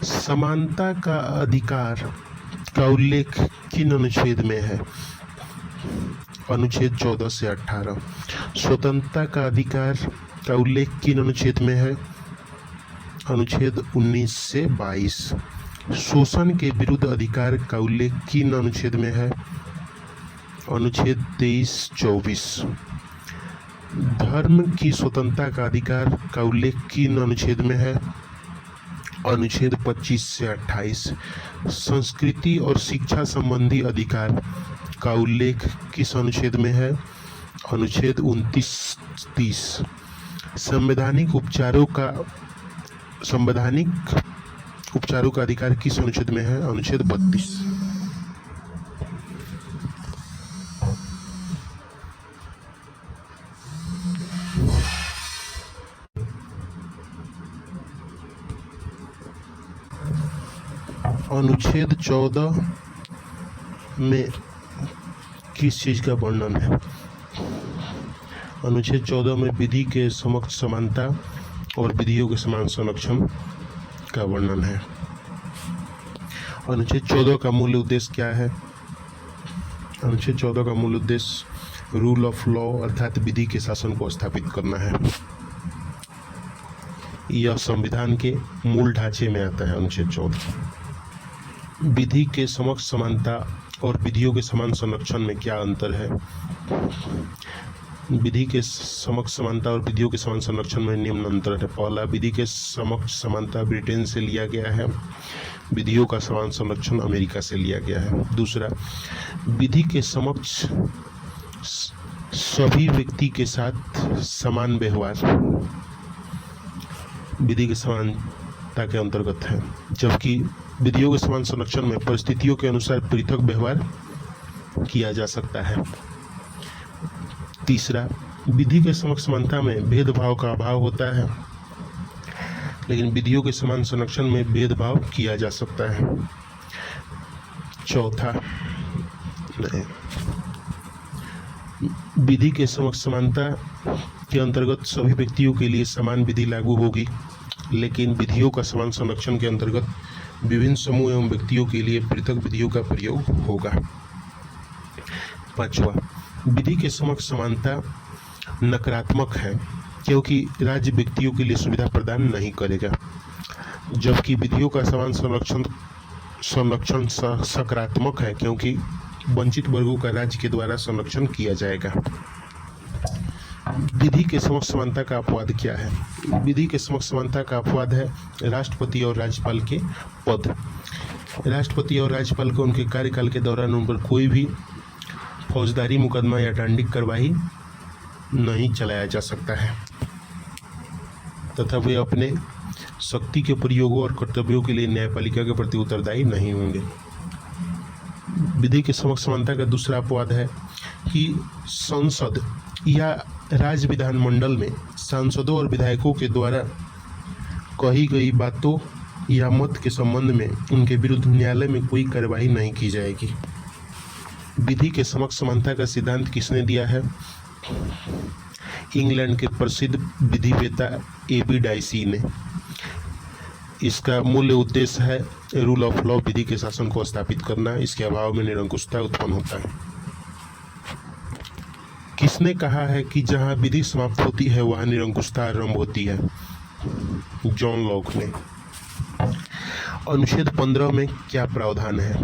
समानता का अधिकार का उल्लेख किन अनुच्छेद में है? अनुच्छेद 14 से 18। स्वतंत्रता का अधिकार का उल्लेख किन अनुच्छेद में है? अनुच्छेद 19 से 22। शोषण के विरुद्ध अधिकार का उल्लेख किन अनुच्छेद में है? अनुच्छेद 23-24। धर्म की स्वतंत्रता का अधिकार का उल्लेख किन अनुच्छेद में है? अनुच्छेद 25 से 28। संस्कृति और शिक्षा संबंधी अधिकार का उल्लेख किस अनुच्छेद में है? अनुच्छेद 29-30। संवैधानिक उपचारों का अधिकार किस अनुच्छेद में है? अनुच्छेद 32। अनुच्छेद 14 में किस चीज का वर्णन है? अनुच्छेद 14 में विधि के समक्ष समानता और विधियों के समान संरक्षण का वर्णन है। अनुच्छेद 14 का मूल उद्देश्य क्या है? अनुच्छेद 14 का मूल उद्देश्य रूल ऑफ लॉ अर्थात विधि के शासन को स्थापित करना है। यह संविधान के मूल ढांचे में आता है। अनुच्छेद 14। विधि के समक्ष समानता और विधियों के समान संरक्षण में क्या अंतर है? विधि के समक्ष समानता और विधियों के समान संरक्षण में निम्न अंतर है। पहला, विधि के समक्ष समानता ब्रिटेन से लिया गया है, विधियों का समान संरक्षण अमेरिका से लिया गया है। दूसरा, विधि के समक्ष सभी व्यक्ति के साथ समान व्यवहार विधि के समानता के अंतर्गत है, जबकि विधियों के समान संरक्षण में परिस्थितियों के अनुसार पृथक व्यवहार किया जा सकता है। तीसरा, विधि के समक्ष समानता में भेदभाव का अभाव होता है, लेकिन विधियों के समान संरक्षण में भेदभाव किया जा सकता है। चौथा, विधि के समक्ष समानता के अंतर्गत सभी व्यक्तियों के लिए समान विधि लागू होगी, लेकिन विधियों का समान संरक्षण के अंतर्गत विभिन्न समूह एवं व्यक्तियों के लिए पृथक विधियों का प्रयोग होगा। पांचवा, विधि के समक्ष समानता नकारात्मक है क्योंकि राज्य व्यक्तियों के लिए सुविधा प्रदान नहीं करेगा, जबकि विधियों का समान संरक्षण सकारात्मक है क्योंकि वंचित वर्गों का राज्य के द्वारा संरक्षण किया जाएगा। विधि के समक्ष समानता का अपवाद क्या है? विधि के समक्ष समानता का अपवाद है राष्ट्रपति और राज्यपाल के पद। राष्ट्रपति और राज्यपाल को उनके कार्यकाल के दौरान उन पर कोई भी फौजदारी मुकदमा या दंडिक कार्रवाई नहीं चलाया जा सकता है तथा वे अपने शक्ति के प्रयोगों और कर्तव्यों के लिए न्यायपालिका के प्रति उत्तरदायी नहीं होंगे। विधि के समक्ष समानता का दूसरा अपवाद है कि संसद या राज्य विधानमंडल में सांसदों और विधायकों के द्वारा कही गई बातों या मत के संबंध में उनके विरुद्ध न्यायालय में कोई कार्यवाही नहीं की जाएगी। विधि के समक्ष समानता का सिद्धांत किसने दिया है? इंग्लैंड के प्रसिद्ध विधिवेत्ता A.B. डाइसी ने। इसका मूल उद्देश्य है रूल ऑफ लॉ विधि के शासन को स्थापित करना। इसके अभाव में निरंकुशता उत्पन्न होता है। किसने कहा है कि जहां विधि समाप्त होती है वहां निरंकुशता आरंभ होती है? जॉन लॉक ने। अनुच्छेद 15 में क्या प्रावधान है?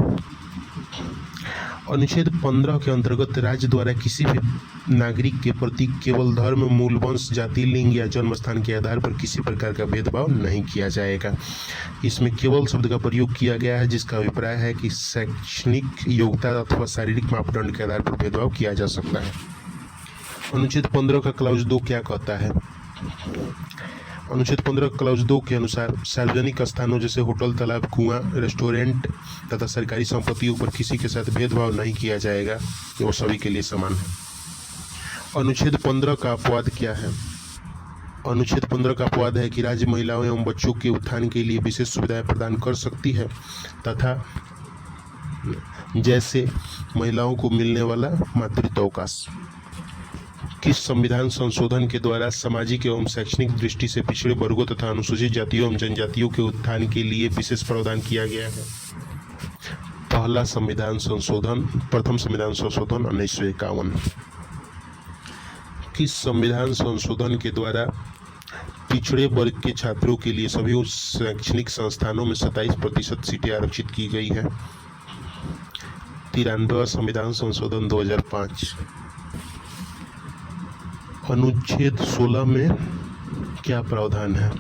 अनुच्छेद 15 के अंतर्गत राज्य द्वारा किसी भी नागरिक के प्रति केवल धर्म, मूल, वंश, जाति, लिंग या जन्म स्थान के आधार पर किसी प्रकार का भेदभाव नहीं किया जाएगा। इसमें केवल शब्द का प्रयोग किया गया है जिसका अभिप्राय है कि शैक्षणिक योग्यता अथवा शारीरिक मापदंड के आधार पर भेदभाव किया जा सकता है। अनुच्छेद 15 का क्लाउज 2 क्या कहता है? अनुच्छेद 15 क्लाउज 2 के अनुसार सार्वजनिक स्थानों जैसे होटल, तालाब, कुआं, रेस्टोरेंट तथा सरकारी संपत्तियों पर किसी के साथ भेदभाव नहीं किया जाएगा, वो सभी के लिए समान है। अनुच्छेद 15 का अपवाद क्या है? अनुच्छेद 15 का अपवाद है कि राज्य महिलाओं एवं बच्चों के उत्थान के लिए विशेष सुविधाएं प्रदान कर सकती है तथा जैसे महिलाओं को मिलने वाला मातृत्व अवकाश किस संविधान संशोधन के द्वारा सामाजिक एवं शैक्षणिक दृष्टि से पिछड़े वर्गों तथा अनुसूचित जातियों एवं जनजातियों के उत्थान के लिए विशेष प्रावधान किया गया है? प्रथम संविधान संशोधन 1951। किस संविधान संशोधन के द्वारा पिछड़े वर्ग के छात्रों के लिए सभी उच्च शैक्षणिक संस्थानों में 27% सीटें आरक्षित की गई है? 93वां संविधान संशोधन 2005। अनुच्छेद 16 में क्या प्रावधान है?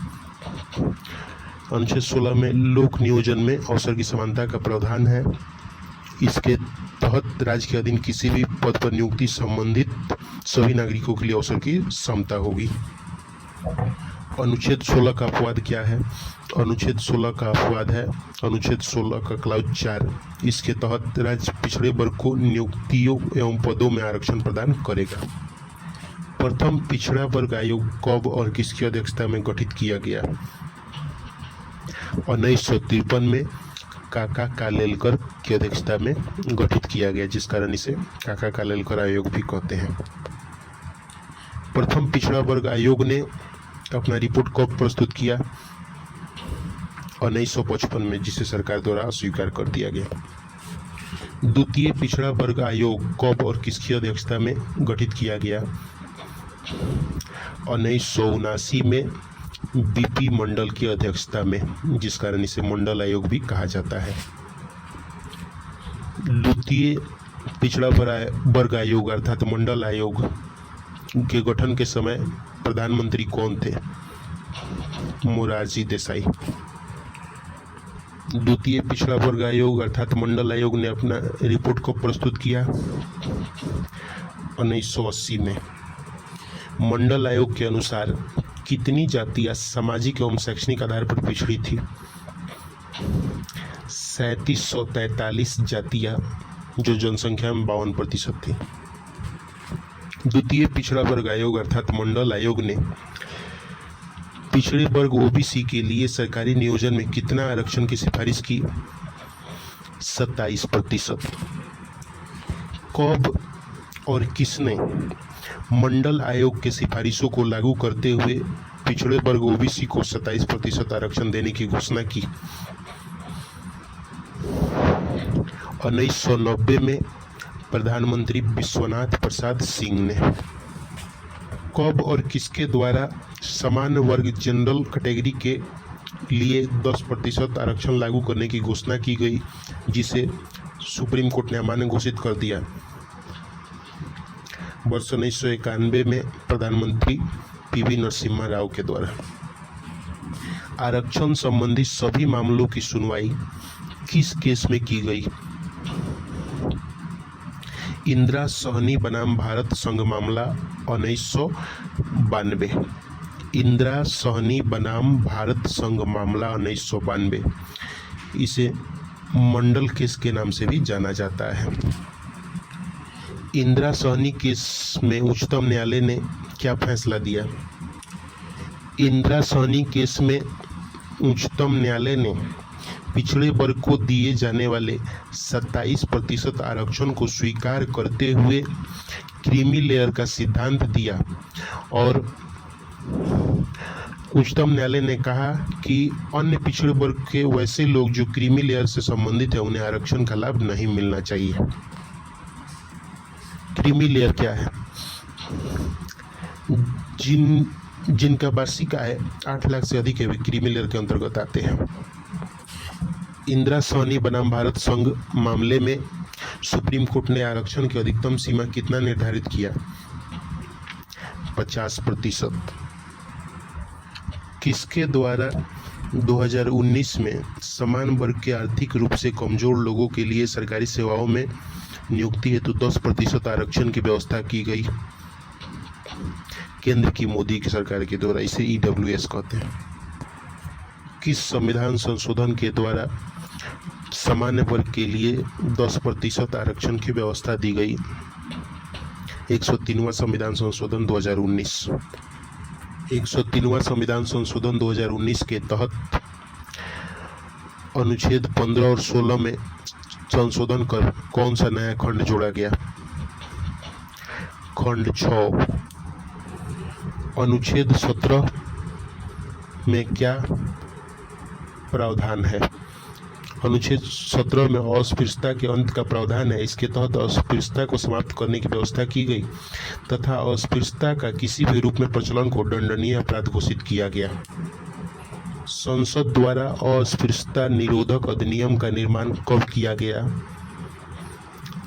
अनुच्छेद 16 में लोक नियोजन में अवसर की समानता का प्रावधान है। इसके तहत राज्य के अधीन किसी भी पद पर नियुक्ति संबंधित सभी नागरिकों के लिए अवसर की समता होगी। अनुच्छेद 16 का अपवाद क्या है? अनुच्छेद 16 का अपवाद है अनुच्छेद 16 का क्लाउज 4। इसके तहत राज्य पिछड़े वर्ग को नियुक्तियों एवं पदों में आरक्षण प्रदान करेगा। प्रथम पिछड़ा वर्ग आयोग कब और किसकी अध्यक्षता में गठित किया गया? 1953 में काका कालेलकर की अध्यक्षता में गठित किया गया, जिस कारण इसे काका कालेलकर आयोग भी कहते हैं। प्रथम पिछड़ा वर्ग आयोग ने अपना रिपोर्ट कब प्रस्तुत किया? 1955 में, जिसे सरकार द्वारा अस्वीकार कर दिया गया। द्वितीय पिछड़ा वर्ग आयोग कब और किसकी अध्यक्षता में गठित किया गया? 1979 में बीपी मंडल की अध्यक्षता में, जिस कारण इसे मंडल आयोग भी कहा जाता है। द्वितीय पिछड़ा वर्ग आयोग अर्थात मंडल आयोग के गठन के समय प्रधानमंत्री कौन थे? मोरारजी देसाई। द्वितीय पिछड़ा वर्ग आयोग अर्थात मंडल आयोग ने अपना रिपोर्ट को प्रस्तुत किया 1980 में। मंडल आयोग के अनुसार कितनी जातियां सामाजिक एवं शैक्षणिक आधार पर पिछड़ी थी? 3743 जातियां, जो जनसंख्या में 52% थी। द्वितीय पिछड़ा वर्ग आयोग अर्थात मंडल आयोग ने पिछड़े वर्ग ओबीसी के लिए सरकारी नियोजन में कितना आरक्षण की सिफारिश की? 27%। कब और किसने मंडल आयोग के सिफारिशों को लागू करते हुए पिछड़े वर्ग ओबीसी को 27% आरक्षण देने की घोषणा की? 1990 में प्रधानमंत्री विश्वनाथ प्रसाद सिंह ने। कब और किसके द्वारा सामान्य वर्ग जनरल कैटेगरी के लिए 10% आरक्षण लागू करने की घोषणा की गई, जिसे सुप्रीम कोर्ट ने अमान्य घोषित कर दिया? वर्ष 1991 में प्रधानमंत्री पीवी नरसिम्हा राव के द्वारा। आरक्षण संबंधी सभी मामलों की सुनवाई किस केस में की गई? इंदिरा सहनी बनाम भारत संघ मामला 1992। इंदिरा सहनी बनाम भारत संघ मामला 1992। इसे मंडल केस के नाम से भी जाना जाता है। इंदिरा सहनी केस में उच्चतम न्यायालय ने क्या फैसला दिया? इंदिरा सहनी केस में उच्चतम न्यायालय ने पिछड़े वर्ग को दिए जाने वाले 27% आरक्षण को स्वीकार करते हुए क्रीमी लेयर का सिद्धांत दिया और उच्चतम न्यायालय ने कहा कि अन्य पिछड़े वर्ग के वैसे लोग जो क्रीमी लेयर से संबंधित है उन्हें आरक्षण का लाभ नहीं मिलना चाहिए। क्रीमी लेयर क्या है? जिनका वार्षिक आय 8 लाख से अधिक है वे क्रीमी लेयर के अंतर्गत आते हैं। इंदिरा सहनी बनाम भारत संघ मामले में सुप्रीम कोर्ट ने आरक्षण की अधिकतम सीमा कितना निर्धारित किया? 50%। किसके द्वारा 2019 में समान वर्ग के आर्थिक रूप से कमजोर लोगों के लिए सरकारी सेवाओं में नियुक्ति हेतु 10% आरक्षण की व्यवस्था की गई? केंद्र की मोदी की सरकार के द्वारा। इसे EWS कहते हैं। किस संविधान संशोधन के द्वारा सामान्य वर्ग के लिए 10% आरक्षण की व्यवस्था दी गई? 103वां संविधान संशोधन 2019। 103वां संविधान संशोधन 2019 के तहत अनुच्छेद 15 और 16 में संशोधन कर कौन सा नया खंड जोड़ा गया? खंड 6 अनुच्छेद 17 में क्या प्रावधान है? अनुच्छेद 17 में अस्पृश्यता के अंत का प्रावधान है। इसके तहत अस्पृश्यता को समाप्त करने की व्यवस्था की गई तथा अस्पृश्यता का किसी भी रूप में प्रचलन को दंडनीय अपराध घोषित किया गया। संसद द्वारा अस्पृश्यता निरोधक अधिनियम का निर्माण कब किया गया?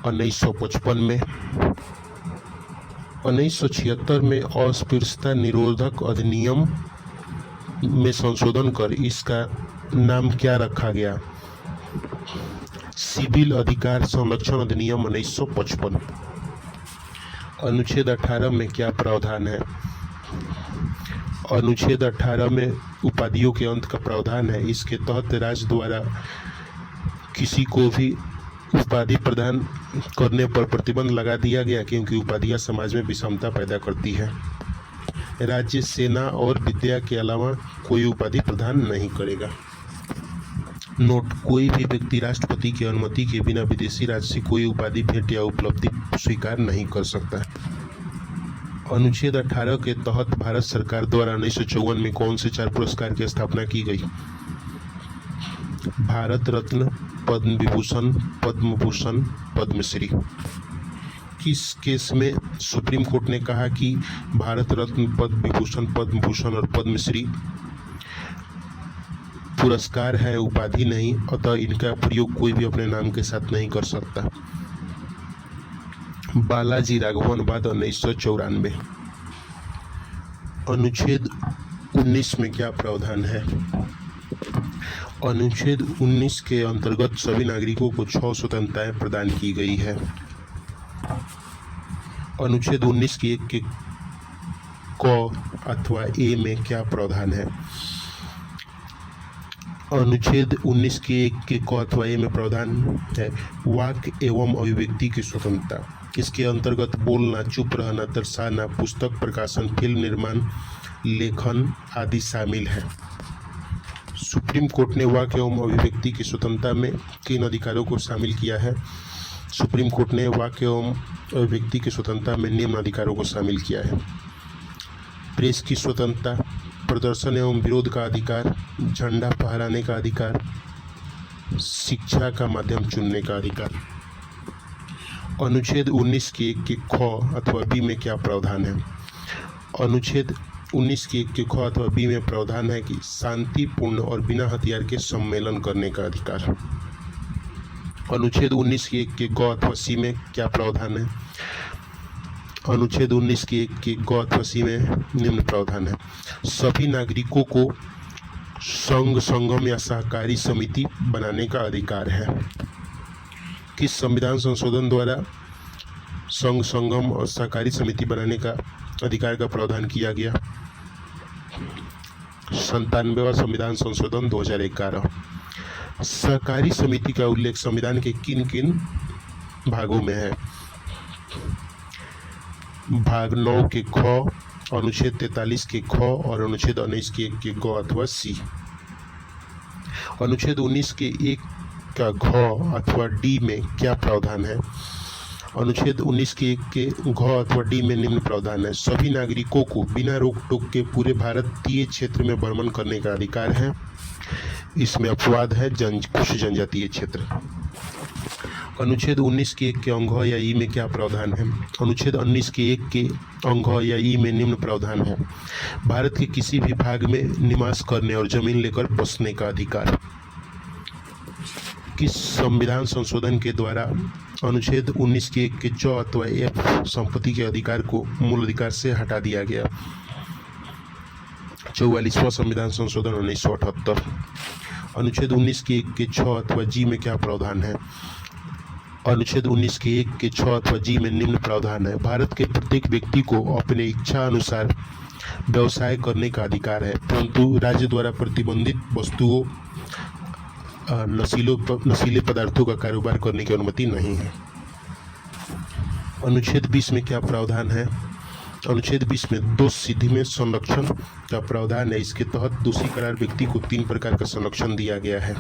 1955 में। 1976 में अस्पृश्यता निरोधक अधिनियम में संशोधन कर इसका नाम क्या रखा गया? सिविल अधिकार संरक्षण अधिनियम 1955। अनुच्छेद 18 में क्या प्रावधान है? अनुच्छेद 18 में उपाधियों के अंत का प्रावधान है। इसके तहत राज्य द्वारा किसी को भी उपाधि प्रदान करने पर प्रतिबंध लगा दिया गया क्योंकि उपाधियां समाज में विषमता पैदा करती है। राज्य सेना और विद्या के अलावा कोई उपाधि प्रदान नहीं करेगा। नोट: कोई भी व्यक्ति राष्ट्रपति की अनुमति के बिना विदेशी राज्य से कोई उपाधि, भेंट या उपलब्धि स्वीकार नहीं कर सकता। अनुच्छेद 18 के तहत भारत सरकार द्वारा 1954 में कौन से 4 पुरस्कार की स्थापना की गई? भारत रत्न, पद्म विभूषण, पद्म भूषण, पद्मश्री। किस केस में सुप्रीम कोर्ट ने कहा कि भारत रत्न, पद्म विभूषण, पद्म भूषण और पद्मश्री पुरस्कार है, उपाधि नहीं, अतः इनका प्रयोग कोई भी अपने नाम के साथ नहीं कर सकता? बालाजी राघवन, 1994। अनुच्छेद 19 में क्या प्रावधान है? अनुच्छेद 19 के अंतर्गत सभी नागरिकों को 6 स्वतंत्रताएं प्रदान की गई है। अनुच्छेद 19 की 1 के क अथवा ए में क्या प्रावधान है? अनुच्छेद 19 के 1 के क अथवा ए में प्रावधान है वाक् एवं अभिव्यक्ति की स्वतंत्रता। इसके अंतर्गत बोलना, चुप रहना, दर्शाना, पुस्तक प्रकाशन, फिल्म निर्माण, लेखन आदि शामिल है। सुप्रीम कोर्ट ने वाक् एवं अभिव्यक्ति की स्वतंत्रता में किन अधिकारों को शामिल किया है? सुप्रीम कोर्ट ने वाक् एवं अभिव्यक्ति की स्वतंत्रता में निम्न अधिकारों को शामिल किया है: प्रेस की स्वतंत्रता, प्रदर्शन एवं विरोध का अधिकार, झंडा फहराने का अधिकार, शिक्षा का माध्यम चुनने का अधिकार। अनुच्छेद 19 के 1 के ख अथवा बी में क्या प्रावधान है? अनुच्छेद 19 के 1 के ख अथवा बी में प्रावधान है कि शांतिपूर्ण और बिना हथियार के सम्मेलन करने का अधिकार। अनुच्छेद 19 के 1 के ग अथवा सी में क्या प्रावधान है? अनुच्छेद 19 के 1 के ग अथवा सी में निम्न प्रावधान है: सभी नागरिकों को संघ, संगम या सहकारी समिति बनाने का अधिकार है। किस संविधान संशोधन द्वारा संघ, संगम और सहकारी समिति बनाने का अधिकार का प्रावधान किया गया? 97वां संविधान संशोधन 2011। सहकारी समिति का उल्लेख संविधान के किन किन भागों में है? भाग 9 के ख, अनुच्छेद 43 के ख और अनुच्छेद 19 के 1 के ग अथवा सी। अनुच्छेद 19 के 1 का घ अथवा डी में क्या प्रावधान है? अनुच्छेद 19 के 1 के घ अथवा डी में निम्न प्रावधान है: सभी नागरिकों को बिना रोक टोक के पूरे भारतीय क्षेत्र में भ्रमण करने का अधिकार है। इसमें अपवाद है कुछ जनजातीय क्षेत्र। अनुच्छेद 19 के 1 के अंग या ई में क्या प्रावधान है? अनुच्छेद 19 के 1 के अंग या ई में निम्न प्रावधान है: भारत के किसी भी भाग में निवास करने और जमीन लेकर बसने का अधिकार। किस संविधान संशोधन के द्वारा अनुच्छेद 19 के 1 के च अथवा एफ संपत्ति के अधिकार को मूल अधिकार से हटा दिया गया? 44वां संविधान संशोधन 1978। अनुच्छेद 19 के 1 के 6 अथवा जी में क्या प्रावधान है? अनुच्छेद 19 के 1 के 6 अथवा जी में निम्न प्रावधान है: भारत के प्रत्येक व्यक्ति को अपने इच्छा अनुसार व्यवसाय करने का अधिकार है, परंतु राज्य द्वारा प्रतिबंधित वस्तुओं, नशीले पदार्थों का कारोबार करने की अनुमति नहीं है। अनुच्छेद 20 में क्या प्रावधान है? अनुच्छेद 20 में दोष सिद्धि में संरक्षण का प्रावधान है। इसके तहत दोषी करार व्यक्ति को 3 प्रकार का संरक्षण दिया गया है।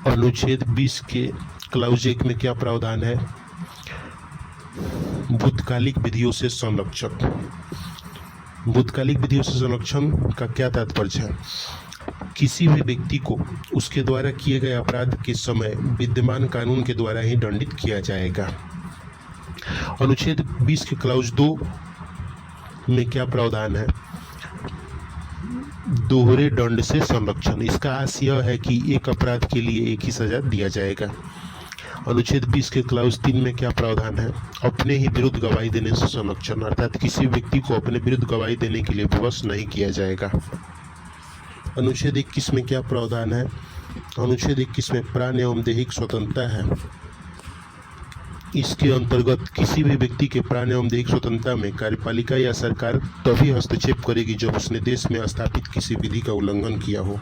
अनुच्छेद 20 के क्लाउज 1 में क्या प्रावधान है? भूतकालिक विधियों से संरक्षण। भूतकालिक विधियों से संरक्षण का क्या तात्पर्य है? किसी भी व्यक्ति को उसके द्वारा किए गए अपराध के समय विद्यमान कानून के द्वारा ही दंडित किया जाएगा। अनुच्छेद 20 के क्लाउज 2 में क्या प्रावधान है? दोहरे दंड से संरक्षण। इसका आशय यह है कि एक अपराध के लिए एक ही सजा दिया जाएगा। अनुच्छेद 20 के क्लाउज 3 में क्या प्रावधान है? अपने ही विरुद्ध गवाही देने से संरक्षण, अर्थात किसी व्यक्ति को अपने विरुद्ध गवाही देने के लिए विवश नहीं किया जाएगा। अनुच्छेद 21 में क्या प्रावधान है? अनुच्छेद 21 में प्राण एवं दैहिक स्वतंत्रता है। इसके अंतर्गत किसी भी व्यक्ति के प्राण एवं दैहिक स्वतंत्रता में कार्यपालिका या सरकार तभी हस्तक्षेप करेगी जब उसने देश में स्थापित किसी विधि का उल्लंघन किया हो।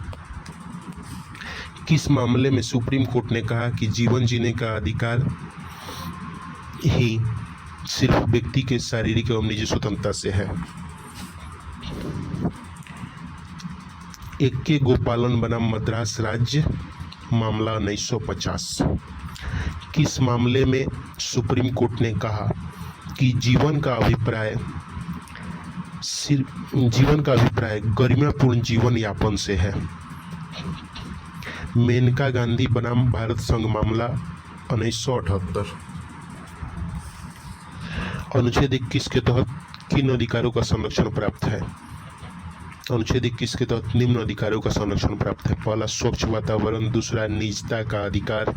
किस मामले में सुप्रीम कोर्ट ने कहा कि जीवन जीने का अधिकार ही सिर्फ व्यक्ति के शारीरिक एवं निजी स्वतंत्रता से है? एक के गोपालन बनाम मद्रास राज्य मामला 1950। किस मामले में सुप्रीम कोर्ट ने कहा कि जीवन का अभिप्राय गरिमापूर्ण जीवन यापन से है? मेनका गांधी बनाम भारत संघ मामला 1978। अनुच्छेद 21 के तहत किन अधिकारों का संरक्षण प्राप्त है? अनुच्छेद 21 के तहत निम्न अधिकारों का संरक्षण प्राप्त है। पहला, स्वच्छ वातावरण। दूसरा, निजता का अधिकार।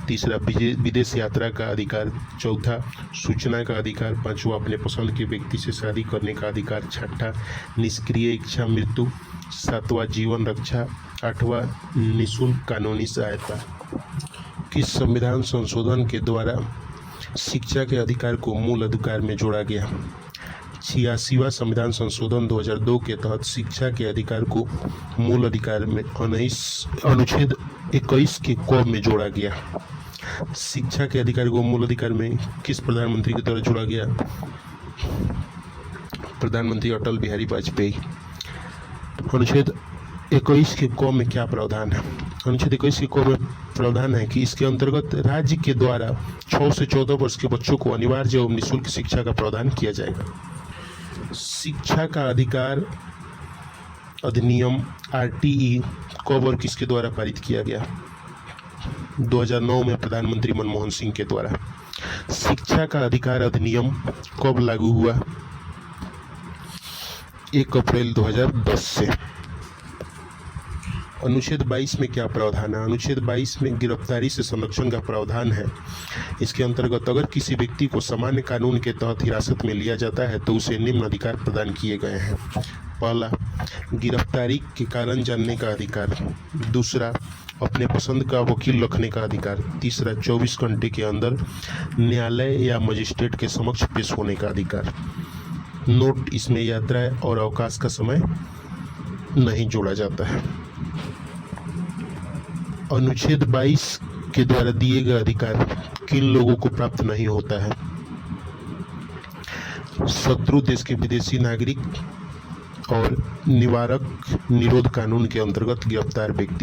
तीसरा, विदेश यात्रा का अधिकार। चौथा, सूचना का अधिकार। पांचवा, अपने पसंद के व्यक्ति से शादी करने का अधिकार। छठा, निष्क्रिय इच्छा मृत्यु। सातवां, जीवन रक्षा। आठवां, निःशुल्क कानूनी सहायता। किस संविधान संशोधन के द्वारा शिक्षा के अधिकार को मूल अधिकार में जोड़ा गया? 86वां संविधान संशोधन 2002 के तहत शिक्षा के अधिकार को मूल अधिकार में अनुच्छेद 21 के क में जोड़ा गया। शिक्षा के अधिकार को मूल अधिकार में किस प्रधानमंत्री के द्वारा जोड़ा गया? प्रधानमंत्री अटल बिहारी वाजपेयी। अनुच्छेद 21 के क में क्या प्रावधान है? अनुच्छेद 21 के क में प्रावधान है कि इसके अंतर्गत राज्य के द्वारा 6 से 14 वर्ष के बच्चों को अनिवार्य एवं निःशुल्क शिक्षा का प्रावधान किया जाएगा। शिक्षा का अधिकार अधिनियम RTE कब और किसके द्वारा पारित किया गया? 2009 में प्रधानमंत्री मनमोहन सिंह के द्वारा। शिक्षा का अधिकार अधिनियम कब लागू हुआ? 1 अप्रैल 2010 से। अनुच्छेद 22 में क्या प्रावधान है? अनुच्छेद 22 में गिरफ्तारी से संरक्षण का प्रावधान है। इसके अंतर्गत अगर किसी व्यक्ति को सामान्य कानून के तहत हिरासत में लिया जाता है तो उसे निम्न अधिकार प्रदान किए गए हैं। पहला, गिरफ्तारी के कारण जानने का अधिकार। दूसरा, अपने पसंद का वकील रखने का अधिकार। तीसरा, 24 घंटे के अंदर न्यायालय या मजिस्ट्रेट के समक्ष पेश होने का अधिकार। नोट, इसमें यात्रा और अवकाश का समय नहीं जोड़ा जाता है। अनुच्छेद 22 के द्वारा दिए गए अधिकार किन लोगों को प्राप्त नहीं होता है? शत्रु देश के विदेशी नागरिक और निवारक निरोध कानून के अंतर्गत गिरफ्तार व्यक्ति।